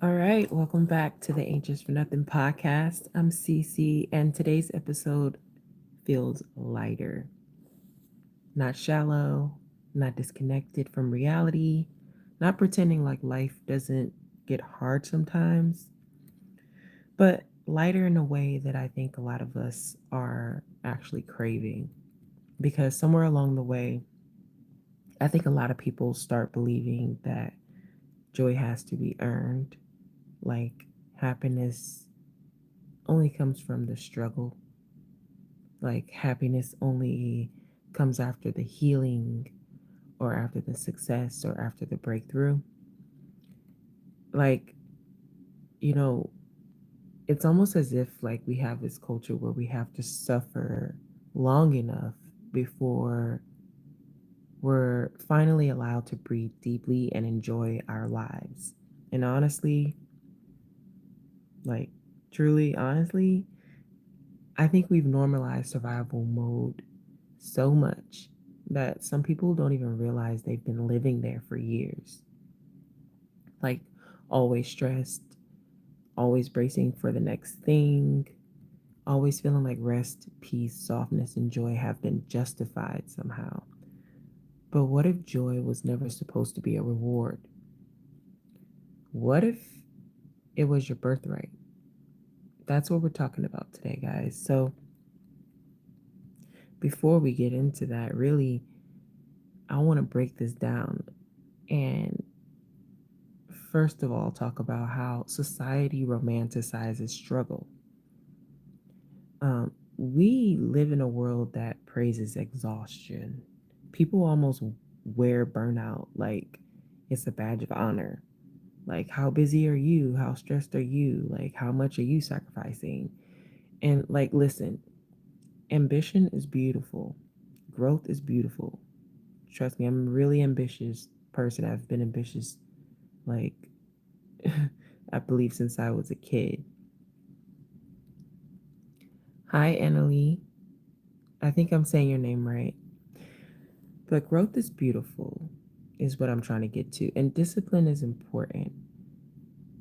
All right, welcome back to the Anxious for Nothing podcast. I'm Cece, and today's episode feels lighter, not shallow, not disconnected from reality, not pretending like life doesn't get hard sometimes, but lighter in a way that I think a lot of us are actually craving. Because somewhere along the way, I think a lot of people start believing that joy has to be earned, like happiness only comes from the struggle. Like happiness only comes after the healing or after the success or after the breakthrough. Like, you know, it's almost as if like we have this culture where we have to suffer long enough before we're finally allowed to breathe deeply and enjoy our lives. And honestly, like truly honestly, I think we've normalized survival mode so much that some people don't even realize they've been living there for years. Like, always stressed, always bracing for the next thing, always feeling like rest, peace, softness, and joy have been justified somehow. But what if joy was never supposed to be a reward? What if it was your birthright? That's what we're talking about today, guys. So, before we get into that, really, I want to break this down and first of all talk about how society romanticizes struggle. We live in a world that praises exhaustion. People almost wear burnout like it's a badge of honor. Like, how busy are you? How stressed are you? Like, how much are you sacrificing? And, like, listen, ambition is beautiful, growth is beautiful. Trust me, I'm a really ambitious person. I've been ambitious, like, I believe since I was a kid. Hi, Annalie. I think I'm saying your name right. But growth is beautiful, is what I'm trying to get to. And discipline is important.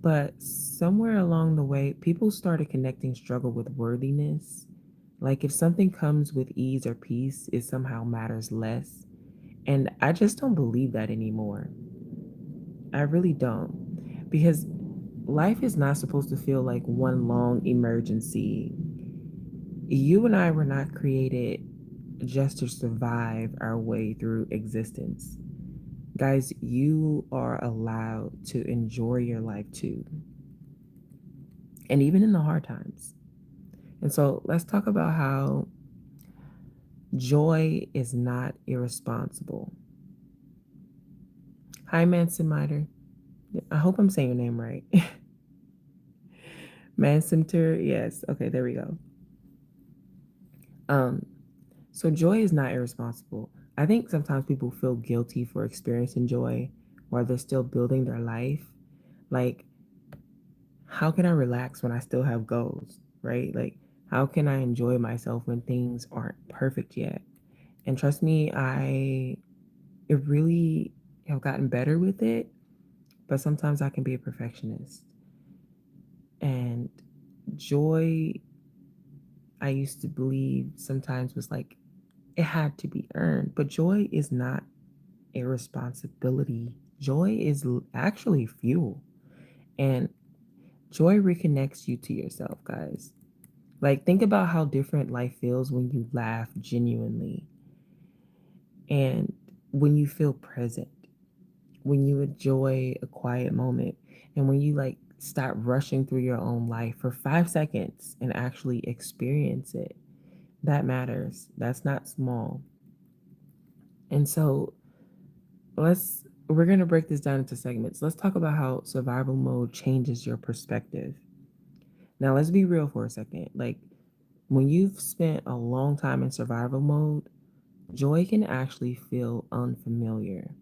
But somewhere along the way, people started connecting struggle with worthiness. Like if something comes with ease or peace, it somehow matters less. And I just don't believe that anymore. I really don't. Because life is not supposed to feel like one long emergency. You and I were not created just to survive our way through existence. Guys, you are allowed to enjoy your life too, and even in the hard times. And so let's talk about how joy is not irresponsible. Hi, Manson Miter. I hope I'm saying your name right. Mansimter, yes. Okay, there we go. Um, so joy is not irresponsible. I think sometimes people feel guilty for experiencing joy while they're still building their life. Like, how can I relax when I still have goals, right? Like, how can I enjoy myself when things aren't perfect yet? And trust me, I it really have gotten better with it, but sometimes I can be a perfectionist. And joy, I used to believe sometimes was like it had to be earned, but joy is not a responsibility. Joy is actually fuel, and joy reconnects you to yourself, guys. Like, think about how different life feels when you laugh genuinely and when you feel present, when you enjoy a quiet moment, and when you like stop rushing through your own life for 5 seconds and actually experience it. That matters. That's not small. And so, we're going to break this down into segments. Let's talk about how survival mode changes your perspective. Now, let's be real for a second. Like, when you've spent a long time in survival mode, joy can actually feel unfamiliar.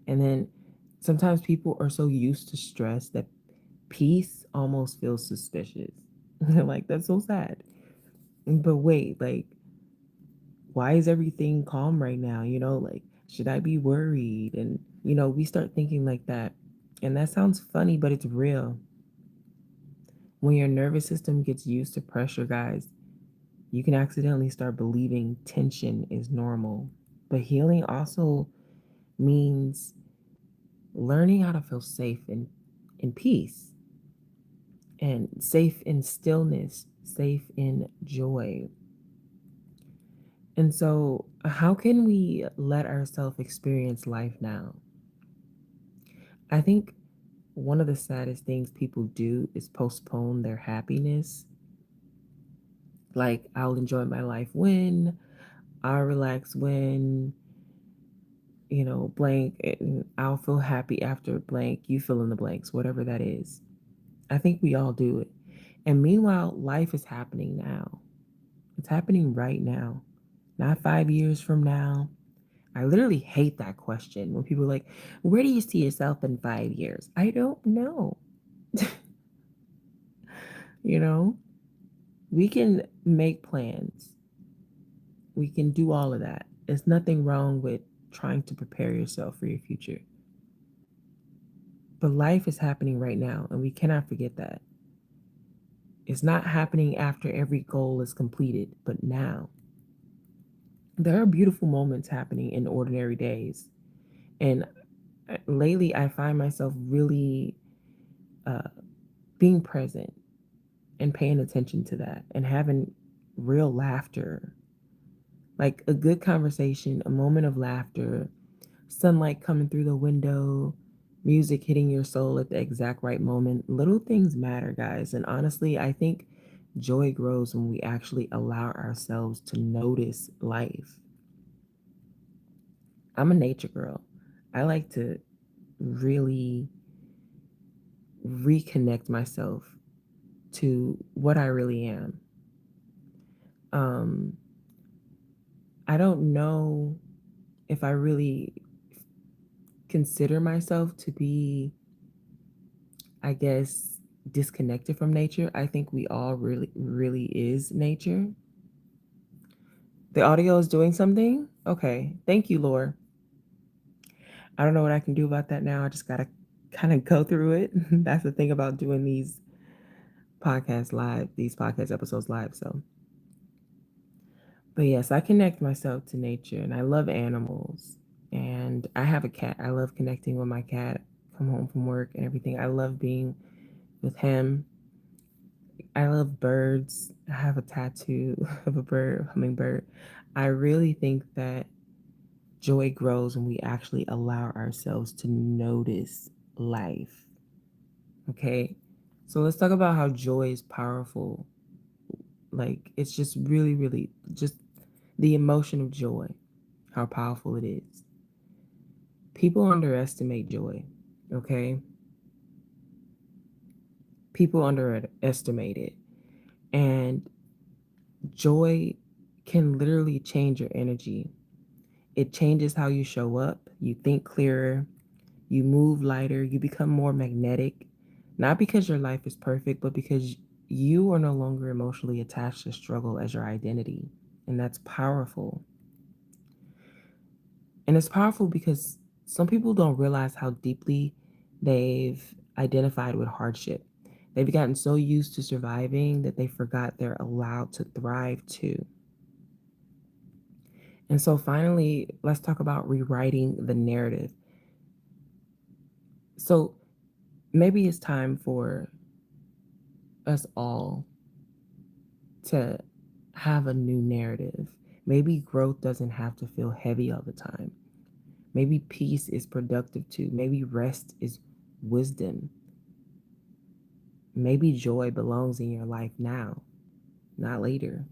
And then sometimes people are so used to stress that peace almost feels suspicious. Like, that's so sad. But wait, like, why is everything calm right now? Like, should I be worried? And, we start thinking like that. And that sounds funny, but it's real. When your nervous system gets used to pressure, guys, you can accidentally start believing tension is normal. But healing also means learning how to feel safe in peace and safe in stillness, safe in joy. And so, how can we let ourselves experience life now? I think one of the saddest things people do is postpone their happiness. Like, I'll enjoy my life when, I'll relax when, blank, and I'll feel happy after blank, you fill in the blanks, whatever that is. I think we all do it. And meanwhile, life is happening now. It's happening right now, not 5 years from now. I literally hate that question when people are like, where do you see yourself in 5 years? I don't know. you know, we can make plans, we can do all of that. There's nothing wrong with trying to prepare yourself for your future. But life is happening right now, and we cannot forget that. It's not happening after every goal is completed, but now. There are beautiful moments happening in ordinary days. And lately, I find myself really uh, being present and paying attention to that and having real laughter, like a good conversation, a moment of laughter, sunlight coming through the window, music hitting your soul at the exact right moment. Little things matter, guys. And honestly, I think joy grows when we actually allow ourselves to notice life. I'm a nature girl. I like to really reconnect myself to what I really am. Um, I don't know if I really consider myself to be, I guess, disconnected from nature. I think we all really, really is nature. The audio is doing something? Okay. Thank you, Laura. I don't know what I can do about that now. I just got to kind of go through it. That's the thing about doing these podcast episodes live. So, but yes, I connect myself to nature and I love animals. And I have a cat. I love connecting with my cat, come home from work and everything. I love being with him. I love birds. I have a tattoo of a bird, hummingbird. I really think that joy grows when we actually allow ourselves to notice life. Okay. So let's talk about how joy is powerful. Like, it's just really, really just the emotion of joy, how powerful it is. People underestimate joy. Okay. People underestimate it. And joy can literally change your energy. It changes how you show up. You think clearer, you move lighter, you become more magnetic, not because your life is perfect, but because you are no longer emotionally attached to struggle as your identity. And that's powerful. And it's powerful because some people don't realize how deeply they've identified with hardship. They've gotten so used to surviving that they forgot they're allowed to thrive too. And so finally, let's talk about rewriting the narrative. So maybe it's time for us all to have a new narrative. Maybe growth doesn't have to feel heavy all the time. Maybe peace is productive too. Maybe rest is wisdom. Maybe joy belongs in your life now, not later.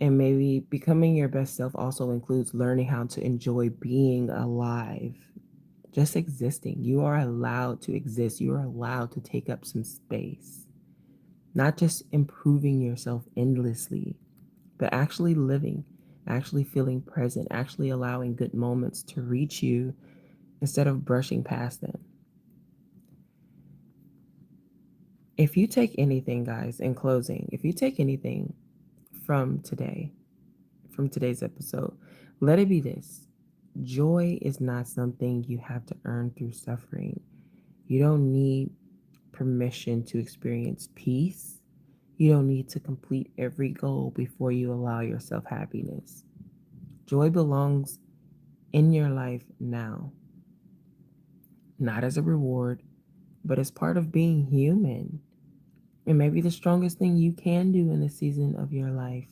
And maybe becoming your best self also includes learning how to enjoy being alive, just existing. You are allowed to exist, you are allowed to take up some space, not just improving yourself endlessly, but actually living, actually feeling present, actually allowing good moments to reach you instead of brushing past them. If you take anything, guys, in closing, if you take anything from today, from today's episode, let it be this. Joy is not something you have to earn through suffering. You don't need permission to experience peace. You don't need to complete every goal before you allow yourself happiness. Joy belongs in your life now, not as a reward, but as part of being human. And maybe the strongest thing you can do in this season of your life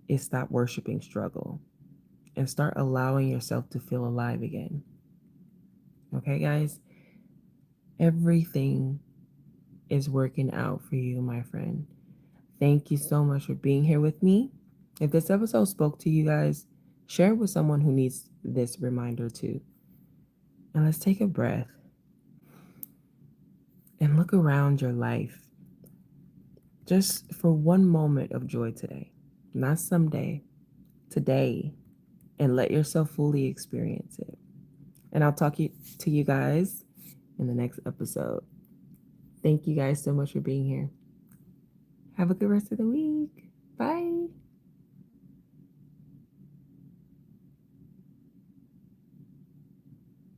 is stop worshiping struggle and start allowing yourself to feel alive again. Okay, guys? Everything is working out for you, my friend. Thank you so much for being here with me. If this episode spoke to you guys, share it with someone who needs this reminder too. And let's take a breath and look around your life just for one moment of joy today, not someday, today, and let yourself fully experience it. And I'll to you guys in the next episode. Thank you guys so much for being here. Have a good rest of the week. Bye.